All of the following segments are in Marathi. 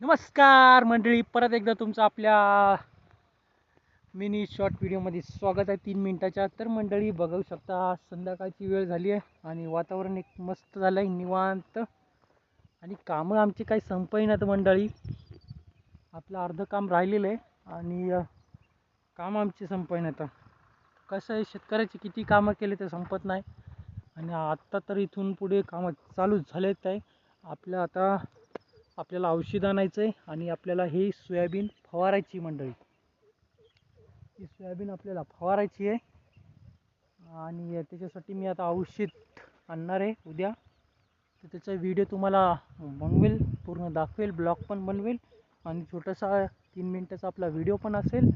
नमस्कार मंडळी, परत एकदा तुमचं आपल्या मिनी शॉर्ट व्हिडिओमध्ये स्वागत आहे 3 मिनिटाच्या. तर मंडळी बघू शकता, संध्याकाळची वेळ झाली आहे आणि वातावरण एक मस्त झालं आहे, निवांत. आणि कामं आमची काही संपईनात मंडळी. आपलं अर्ध काम राहिलेलं आहे आणि काम आमची संपईनात. कसं आहे, शेतकऱ्याचे किती कामं केले ते संपत नाही. आणि आत्ता तर इथून पुढे कामं चालू झालेत आहे. आपल्याला औषध आणायचं आहे आणि आपल्याला ही सोयाबीन फवारायची मंडळी. ही सोयाबीन आपल्याला फवारायची आहे आणि त्याच्यासाठी मी आता औषध आणणार आहे उद्या. तर त्याचा व्हिडिओ तुम्हाला बनवेल, पूर्ण दाखवेल, ब्लॉग पण बनवेल आणि छोटासा 3 मिनिटाचा आपला व्हिडिओ पण असेल.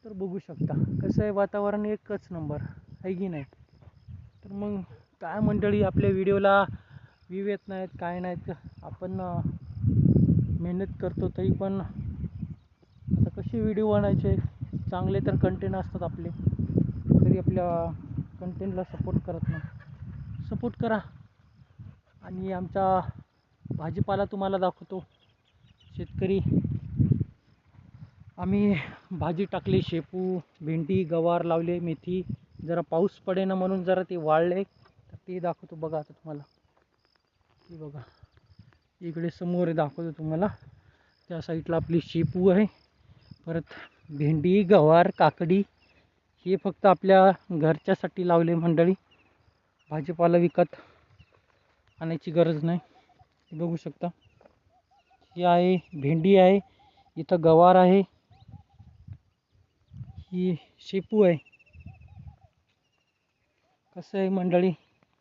तर बघू शकता कसं आहे, वातावरण एकच नंबर आहे की नाही. तर मग काय मंडळी, आपल्या व्हिडिओला व्ह्यू येत नाहीत, काय नाहीत. आपण मेहनत करतो तरी पण आता कसे व्हिडिओ बनायचे चांगले, तर कंटेंट असतात आपले, तरी आपल्या कंटेंटला सपोर्ट करत नाही. सपोर्ट करा. आणि आमचा भाजीपाला तुम्हाला दाखवतो. शेतकरी आम्ही भाजी टाकली, शेपू, भेंडी, गवार लावले, मेथी. जरा पाऊस पडेना म्हणून जरा ते वाळले, तर ते दाखवतो. बघा आता तुम्हाला, हे बघा इकडे समोर दाखवतो तुम्हाला. त्या साईडला आपली शेपू आहे, परत भेंडी, गवार, काकडी. हे फक्त आपल्या घरच्यासाठी लावले मंडळी, भाजीपाला विकत आणायची गरज नाही. बघू शकता, ही आहे भेंडी आहे, इथं गवार आहे, ही शेपू आहे. कसं आहे मंडळी,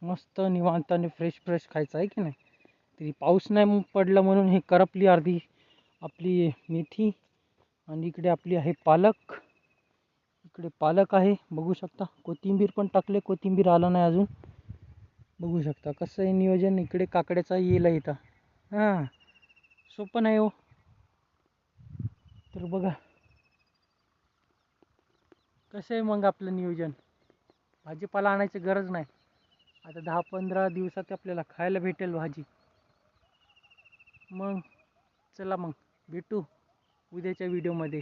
मस्त निवांत आणि फ्रेश फ्रेश खायचं आहे की नाही. तरी पाऊस नाही पडला म्हणून हे करपली अर्धी आपली मेथी. आणि इकडे आपली आहे पालक, इकडे पालक आहे बघू शकता. कोथिंबीर पण टाकले, कोथिंबीर आला नाही अजून. बघू शकता कसं आहे नियोजन. इकडे काकड्याचा येला इथं, हां सोपं नाही हो. तर बघा कसं आहे मग आपलं नियोजन. भाजीपाला आणायची गरज नाही, आता 10-15 दिवसात आपल्याला खायला भेटेल भाजी. मग चला, मग भेटू उद्याच्या व्हिडिओमध्ये.